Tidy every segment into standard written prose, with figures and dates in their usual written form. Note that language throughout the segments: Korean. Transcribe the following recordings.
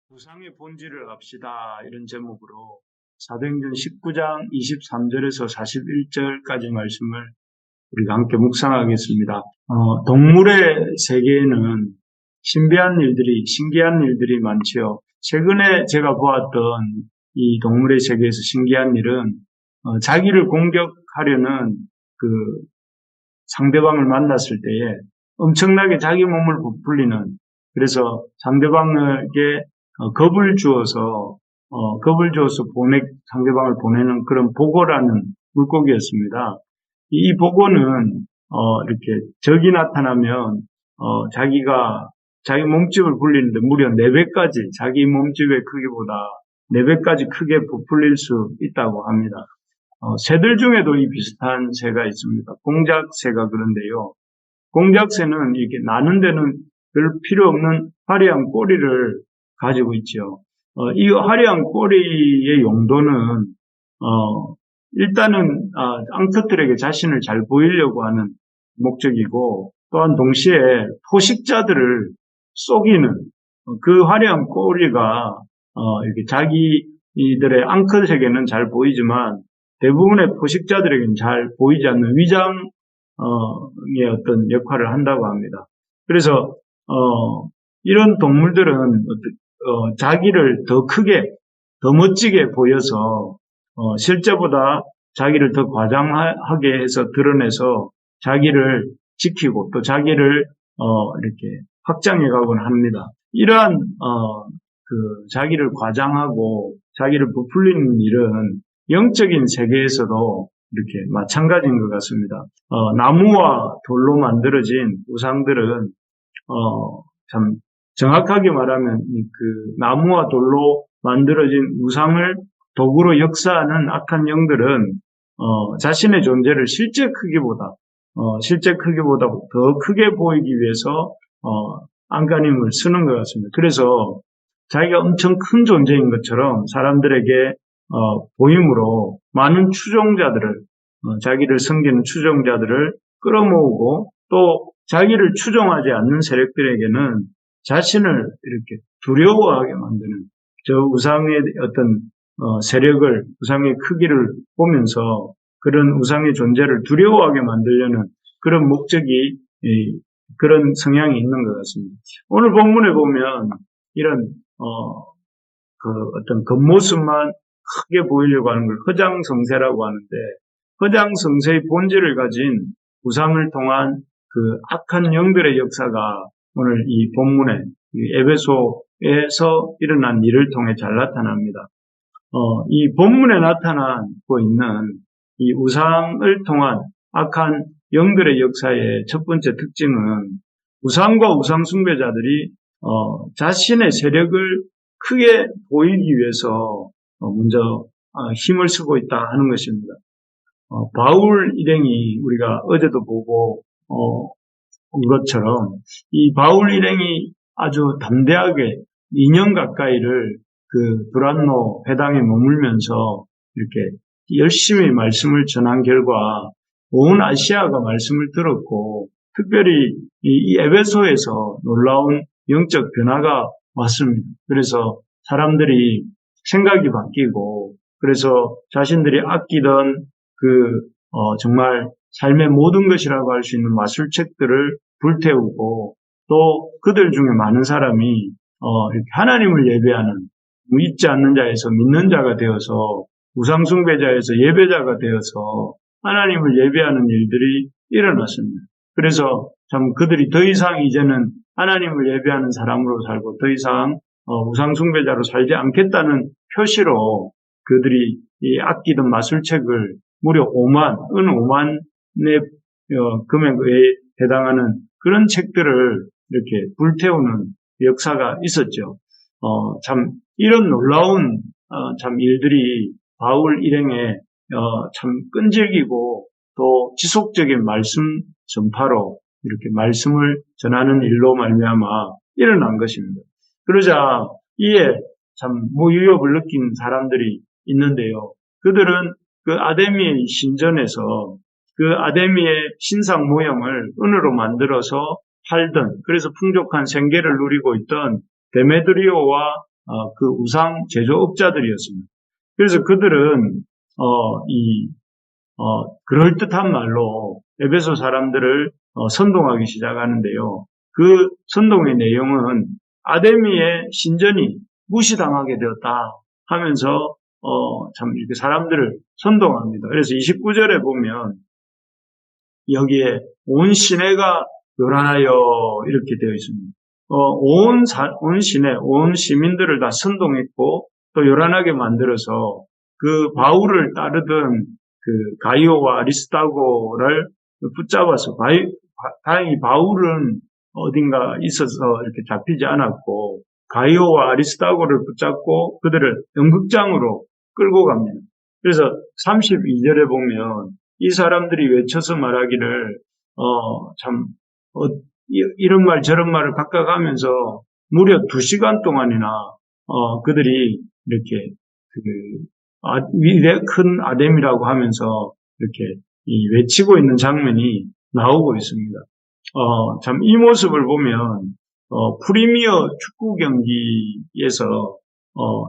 우상의 본질을 압시다 이런 제목으로 사도행전 19장 23절에서 41절까지 말씀을 우리가 함께 묵상하겠습니다. 동물의 세계에는 신기한 일들이 많지요. 최근에 제가 보았던 이 동물의 세계에서 신기한 일은 자기를 공격하려는 그 상대방을 만났을 때에 엄청나게 자기 몸을 부풀리는, 그래서 상대방에게 겁을 주어서 상대방을 보내는 그런 보고라는 물고기였습니다. 이 보고는 이렇게 적이 나타나면 자기 몸집을 불리는데 무려 4배까지, 자기 몸집의 크기보다 4배까지 크게 부풀릴 수 있다고 합니다. 새들 중에도 이 비슷한 새가 있습니다. 공작새가 그런데요. 공작새는 이렇게 나는 데는 별 필요 없는 화려한 꼬리를 가지고 있죠. 이 화려한 꼬리의 용도는 일단은 앙터들에게 자신을 잘 보이려고 하는 목적이고, 또한 동시에 포식자들을 속이는, 그 화려한 꼬리가 이렇게 자기들의 앙컷에게는 잘 보이지만 대부분의 포식자들에게는 잘 보이지 않는 위장의 어떤 역할을 한다고 합니다. 그래서 이런 동물들은 자기를 더 크게, 더 멋지게 보여서 실제보다 자기를 더 과장하게 해서 드러내서 자기를 지키고 또 자기를 이렇게 확장해 가곤 합니다. 이러한 자기를 과장하고 자기를 부풀리는 일은 영적인 세계에서도 이렇게 마찬가지인 것 같습니다. 나무와 돌로 만들어진 우상들은 참 정확하게 말하면 그 나무와 돌로 만들어진 우상을 도구로 역사하는 악한 영들은 자신의 존재를 실제 크기보다 더 크게 보이기 위해서 안간힘을 쓰는 것 같습니다. 그래서 자기가 엄청 큰 존재인 것처럼 사람들에게 보임으로 많은 추종자들을, 자기를 섬기는 추종자들을 끌어모으고, 또 자기를 추종하지 않는 세력들에게는 자신을 이렇게 두려워하게 만드는, 저 우상의 어떤 세력을, 우상의 크기를 보면서 그런 우상의 존재를 두려워하게 만들려는 그런 목적이, 그런 성향이 있는 것 같습니다. 오늘 본문에 보면 이런 어떤 겉모습만 크게 보이려고 하는 걸 허장성세라고 하는데, 허장성세의 본질을 가진 우상을 통한 그 악한 영들의 역사가 오늘 이 본문에, 에베소에서 일어난 일을 통해 잘 나타납니다. 이 본문에 나타나고 있는 이 우상을 통한 악한 영들의 역사의 첫 번째 특징은, 우상과 우상 숭배자들이 자신의 세력을 크게 보이기 위해서 먼저 힘을 쓰고 있다 하는 것입니다. 바울 일행이 우리가 어제도 보고 온 것처럼 이 바울 일행이 아주 담대하게 2년 가까이를 그 두란노 회당에 머물면서 이렇게 열심히 말씀을 전한 결과 온 아시아가 말씀을 들었고, 특별히 이 에베소에서 놀라운 영적 변화가 왔습니다. 그래서 사람들이 생각이 바뀌고, 그래서 자신들이 아끼던 정말 삶의 모든 것이라고 할 수 있는 마술책들을 불태우고, 또 그들 중에 많은 사람이 이렇게 하나님을 예배하는, 믿지 않는 자에서 믿는 자가 되어서, 우상숭배자에서 예배자가 되어서 하나님을 예배하는 일들이 일어났습니다. 그래서 참 그들이 더 이상 이제는 하나님을 예배하는 사람으로 살고 더 이상 우상숭배자로 살지 않겠다는 표시로 그들이 이 아끼던 마술책을 무려 은 5만의 금액에 해당하는 그런 책들을 이렇게 불태우는 역사가 있었죠. 참 이런 놀라운 참 일들이 바울 일행의 참 끈질기고 또 지속적인 말씀 전파로 이렇게 말씀을 전하는 일로 말미암아 일어난 것입니다. 그러자 이에 참 무유협을 느낀 사람들이 있는데요. 그들은 그 아데미의 신전에서 그 아데미의 신상 모형을 은으로 만들어서 팔던, 그래서 풍족한 생계를 누리고 있던 데메드리오와 그 우상 제조업자들이었습니다. 그래서 그들은 그럴듯한 말로 에베소 사람들을 선동하기 시작하는데요. 그 선동의 내용은 아데미의 신전이 무시당하게 되었다 하면서 참 이렇게 사람들을 선동합니다. 그래서 29절에 보면 여기에 온 시내가 요란하여 이렇게 되어 있습니다. 온 시내, 온 시민들을 다 선동했고 또 요란하게 만들어서 그 바울을 따르던 그 가이오와 아리스타고를 붙잡아서 다행히 바울은 어딘가 있어서 이렇게 잡히지 않았고 가이오와 아리스타고를 붙잡고 그들을 연극장으로 끌고 갑니다. 그래서 32절에 보면 이 사람들이 외쳐서 말하기를 이런 말 저런 말을 각각 하면서 무려 2시간 동안이나 그들이 이렇게 큰 아뎀이라고 하면서 이렇게 외치고 있는 장면이 나오고 있습니다. 참 이 모습을 보면 프리미어 축구 경기에서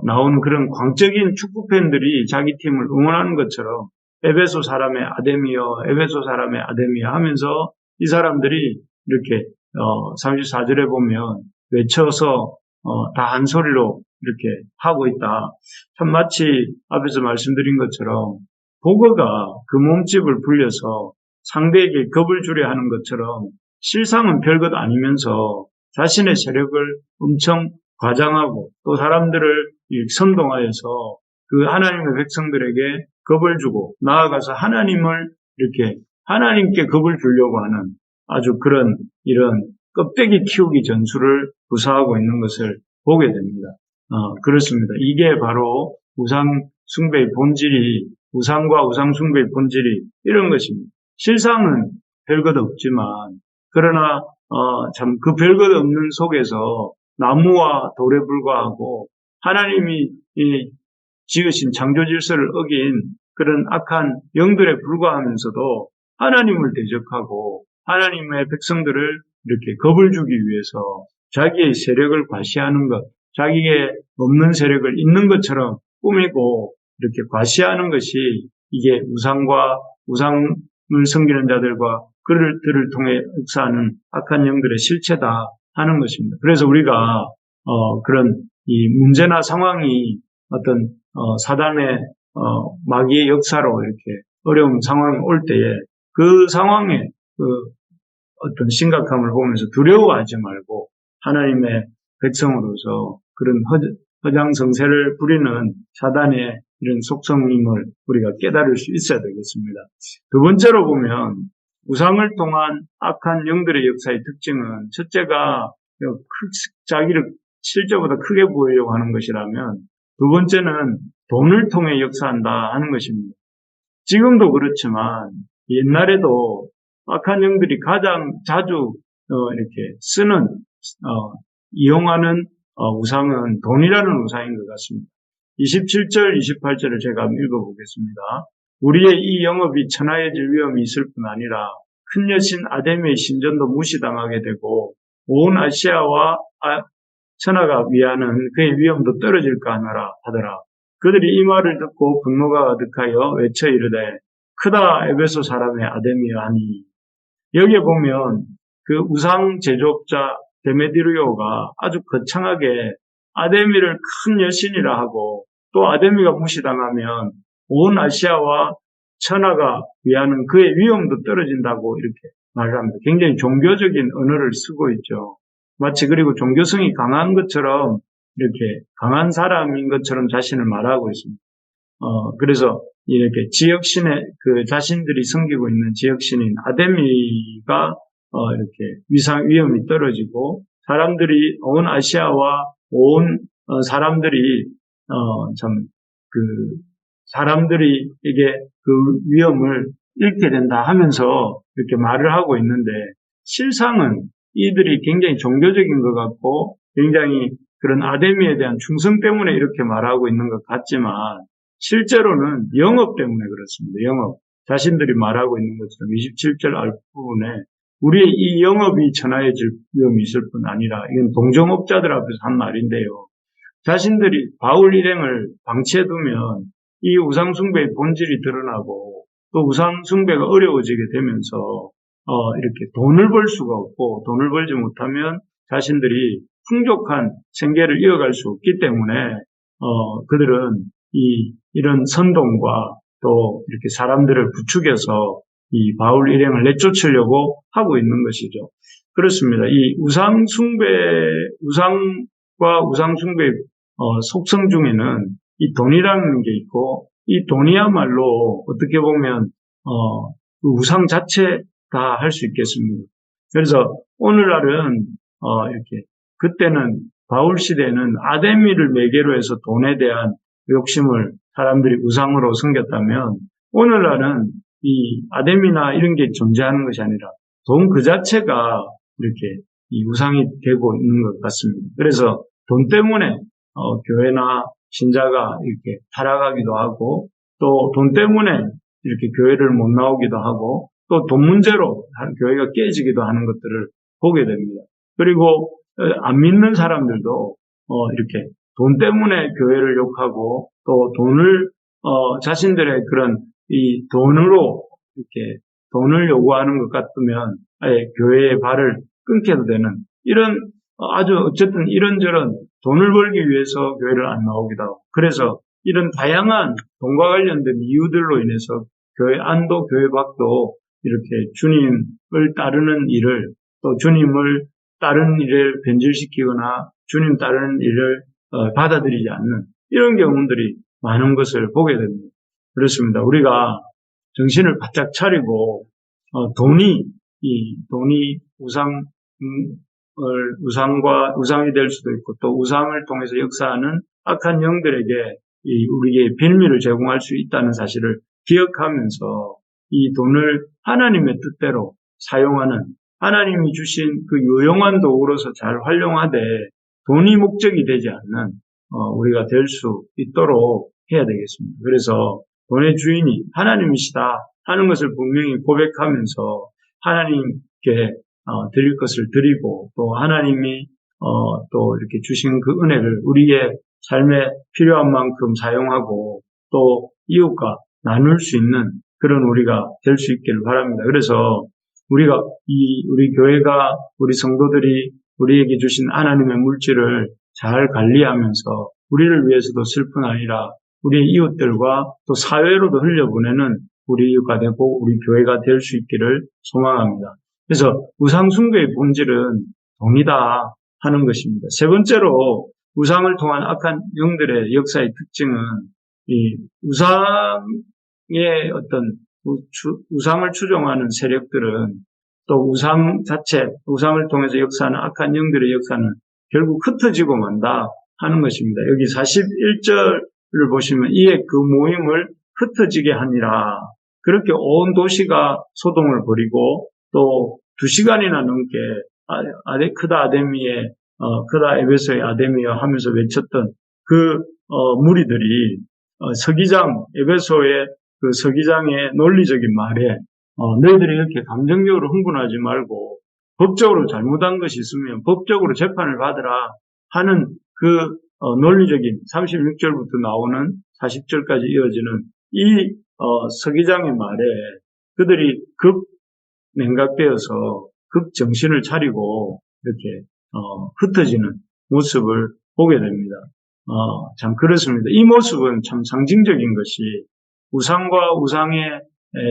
나오는 그런 광적인 축구 팬들이 자기 팀을 응원하는 것처럼 에베소 사람의 아데미여, 에베소 사람의 아데미여 하면서 이 사람들이 이렇게 34절에 보면 외쳐서 다 한 소리로 이렇게 하고 있다. 참 마치 앞에서 말씀드린 것처럼 보거가 그 몸집을 불려서 상대에게 겁을 주려 하는 것처럼 실상은 별것 아니면서 자신의 세력을 엄청 과장하고 또 사람들을 선동하여서 그 하나님의 백성들에게 겁을 주고 나아가서 하나님께 겁을 주려고 하는 아주 그런 이런 껍데기 키우기 전술을 구사하고 있는 것을 보게 됩니다. 그렇습니다. 이게 바로 우상과 우상 숭배의 본질이 이런 것입니다. 실상은 별것 없지만 그러나 참 그 별것 없는 속에서 나무와 돌에 불과하고 하나님이 지으신 창조 질서를 어긴 그런 악한 영들에 불과하면서도 하나님을 대적하고 하나님의 백성들을 이렇게 겁을 주기 위해서 자기의 세력을 과시하는 것, 자기의 없는 세력을 있는 것처럼 꾸미고 이렇게 과시하는 것이 이게 우상을 섬기는 자들과 그들을 통해 역사하는 악한 영들의 실체다 하는 것입니다. 그래서 우리가 그런 이 문제나 상황이 어떤 사단의 마귀의 역사로 이렇게 어려운 상황이 올 때에 그 상황의 어떤 심각함을 보면서 두려워하지 말고 하나님의 백성으로서 그런 허장성세를 부리는 사단의 이런 속성임을 우리가 깨달을 수 있어야 되겠습니다. 두 번째로 보면 우상을 통한 악한 영들의 역사의 특징은 첫째가 자기를 실제보다 크게 보이려고 하는 것이라면 두 번째는 돈을 통해 역사한다 하는 것입니다. 지금도 그렇지만 옛날에도 악한 영들이 가장 자주 이렇게 이용하는 우상은 돈이라는 우상인 것 같습니다. 27절, 28절을 제가 한번 읽어보겠습니다. 우리의 이 영업이 천하해질 위험이 있을 뿐 아니라 큰 여신 아데미의 신전도 무시당하게 되고 온 아시아와 천하가 위하는 그의 위험도 떨어질까 하더라. 그들이 이 말을 듣고 분노가 가득하여 외쳐 이르되 크다 에베소 사람의 아데미여 하니. 여기에 보면 그 우상 제조업자 데메드리오가 아주 거창하게 아데미를 큰 여신이라 하고 또 아데미가 무시당하면 온 아시아와 천하가 위하는 그의 위험도 떨어진다고 이렇게 말을 합니다. 굉장히 종교적인 언어를 쓰고 있죠. 마치 그리고 종교성이 강한 것처럼 이렇게 강한 사람인 것처럼 자신을 말하고 있습니다. 그래서 이렇게 지역신의 그 자신들이 섬기고 있는 지역신인 아데미가 이렇게 위험이 떨어지고 사람들이 온 아시아와 온 사람들이 사람들이 이게 그 위험을 잃게 된다 하면서 이렇게 말을 하고 있는데 실상은 이들이 굉장히 종교적인 것 같고 굉장히 그런 아데미에 대한 충성 때문에 이렇게 말하고 있는 것 같지만 실제로는 영업 때문에 그렇습니다. 영업. 자신들이 말하고 있는 것처럼 27절 앞부분에 우리의 이 영업이 천하해질 위험이 있을 뿐 아니라 이건 동종업자들 앞에서 한 말인데요. 자신들이 바울 일행을 방치해두면 이 우상숭배의 본질이 드러나고 또 우상숭배가 어려워지게 되면서 이렇게 돈을 벌 수가 없고 돈을 벌지 못하면 자신들이 풍족한 생계를 이어갈 수 없기 때문에 그들은 이런 선동과 또 이렇게 사람들을 부추겨서 이 바울 일행을 내쫓으려고 하고 있는 것이죠. 그렇습니다. 이 우상과 우상숭배의 속성 중에는 이 돈이라는 게 있고, 이 돈이야말로 어떻게 보면 그 우상 자체다 할 수 있겠습니다. 그래서 오늘날은 이렇게 그때는 바울 시대는 아데미를 매개로 해서 돈에 대한 욕심을 사람들이 우상으로 섬겼다면, 오늘날은 이 아데미나 이런 게 존재하는 것이 아니라 돈 그 자체가 이렇게 이 우상이 되고 있는 것 같습니다. 그래서 돈 때문에 교회나 신자가 이렇게 타락하기도 하고, 또 돈 때문에 이렇게 교회를 못 나오기도 하고, 또 돈 문제로 교회가 깨지기도 하는 것들을 보게 됩니다. 그리고 안 믿는 사람들도 이렇게 돈 때문에 교회를 욕하고, 또 돈을 자신들의 그런 이 돈으로 이렇게 돈을 요구하는 것 같으면 아예 교회의 발을 끊게도 되는 이런 아주 어쨌든 이런저런 돈을 벌기 위해서 교회를 안 나오기도 하고, 그래서 이런 다양한 돈과 관련된 이유들로 인해서 교회 안도 교회 밖도 이렇게 주님을 따르는 일을, 또 주님을 다른 일을 변질시키거나 주님 따르는 일을 받아들이지 않는 이런 경우들이 많은 것을 보게 됩니다. 그렇습니다. 우리가 정신을 바짝 차리고 돈이 우상이 될 수도 있고, 또 우상을 통해서 역사하는 악한 영들에게 우리에게 빌미를 제공할 수 있다는 사실을 기억하면서 이 돈을 하나님의 뜻대로 사용하는, 하나님이 주신 그 유용한 도구로서 잘 활용하되 돈이 목적이 되지 않는 우리가 될 수 있도록 해야 되겠습니다. 그래서 돈의 주인이 하나님이시다 하는 것을 분명히 고백하면서 하나님께 드릴 것을 드리고, 또 하나님이 또 이렇게 주신 그 은혜를 우리의 삶에 필요한 만큼 사용하고, 또 이웃과 나눌 수 있는 그런 우리가 될 수 있기를 바랍니다. 그래서 우리 교회가, 우리 성도들이 우리에게 주신 하나님의 물질을 잘 관리하면서 우리를 위해서도 슬픈 아니라 우리의 이웃들과 또 사회로도 흘려보내는 우리 이웃가 되고 우리 교회가 될 수 있기를 소망합니다. 그래서 우상숭배의 본질은 돈이다 하는 것입니다. 세 번째로 우상을 통한 악한 영들의 역사의 특징은 이 우상의 어떤 우상을 추종하는 세력들은, 또 우상을 통해서 역사하는 악한 영들의 역사는 결국 흩어지고 만다 하는 것입니다. 여기 41절을 보시면 이에 그 모임을 흩어지게 하니라. 그렇게 온 도시가 소동을 벌이고, 또 2시간이나 넘게 크다 에베소의 아데미여 하면서 외쳤던 그 무리들이 에베소의 그 서기장의 논리적인 말에 너희들이 이렇게 감정적으로 흥분하지 말고 법적으로 잘못한 것이 있으면 법적으로 재판을 받으라 하는 그 논리적인 36절부터 나오는 40절까지 이어지는 이 서기장의 말에 그들이 냉각되어서 정신을 차리고 이렇게 흩어지는 모습을 보게 됩니다. 참 그렇습니다. 이 모습은 참 상징적인 것이 우상과 우상의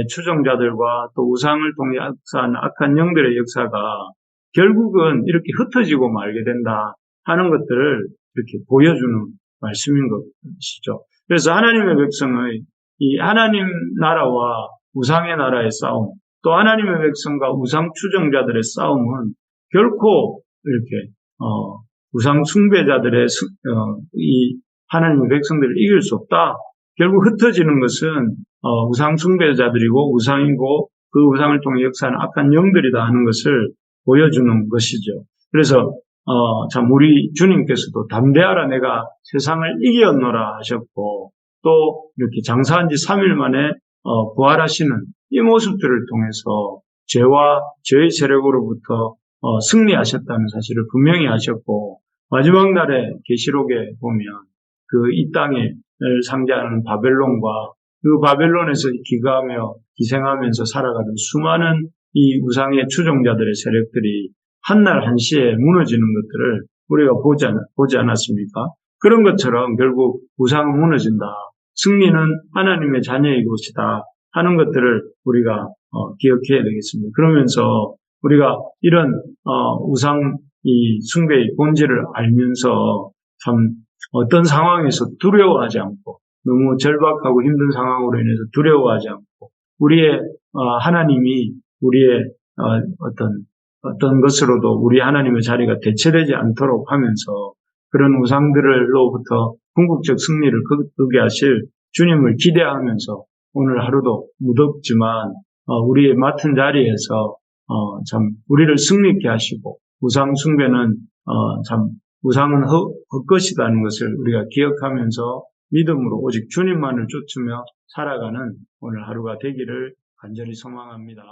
추종자들과 또 우상을 통해 역사하는 악한 영들의 역사가 결국은 이렇게 흩어지고 말게 된다 하는 것들을 이렇게 보여주는 말씀인 것이죠. 그래서 하나님의 백성의 이 하나님 나라와 우상의 나라의 싸움, 또 하나님의 백성과 우상 추종자들의 싸움은 결코 이렇게 우상 숭배자들의 이 하나님의 백성들을 이길 수 없다. 결국 흩어지는 것은 우상 숭배자들이고 우상이고 그 우상을 통해 역사하는 악한 영들이다 하는 것을 보여주는 것이죠. 그래서 참 우리 주님께서도 담대하라 내가 세상을 이겼노라 하셨고, 또 이렇게 장사한 지 3일 만에 부활하시는 이 모습들을 통해서 죄와 죄의 세력으로부터 승리하셨다는 사실을 분명히 하셨고, 마지막 날에 계시록에 보면 그 이 땅에 상대하는 바벨론과 그 바벨론에서 기가하며 기생하면서 살아가던 수많은 이 우상의 추종자들의 세력들이 한날 한시에 무너지는 것들을 우리가 보지 않았습니까? 그런 것처럼 결국 우상은 무너진다. 승리는 하나님의 자녀의 것이다 하는 것들을 우리가 기억해야 되겠습니다. 그러면서 우리가 이런 우상 이 숭배의 본질을 알면서 참 어떤 상황에서 두려워하지 않고 너무 절박하고 힘든 상황으로 인해서 두려워하지 않고 우리의 하나님이 우리의 어떤 것으로도 우리 하나님의 자리가 대체되지 않도록 하면서 그런 우상들로부터 궁극적 승리를 거두게 하실 주님을 기대하면서 오늘 하루도 무덥지만 우리의 맡은 자리에서 참 우리를 승리케 하시고 우상 숭배는 참 우상은 헛것이라는 것을 우리가 기억하면서 믿음으로 오직 주님만을 쫓으며 살아가는 오늘 하루가 되기를 간절히 소망합니다.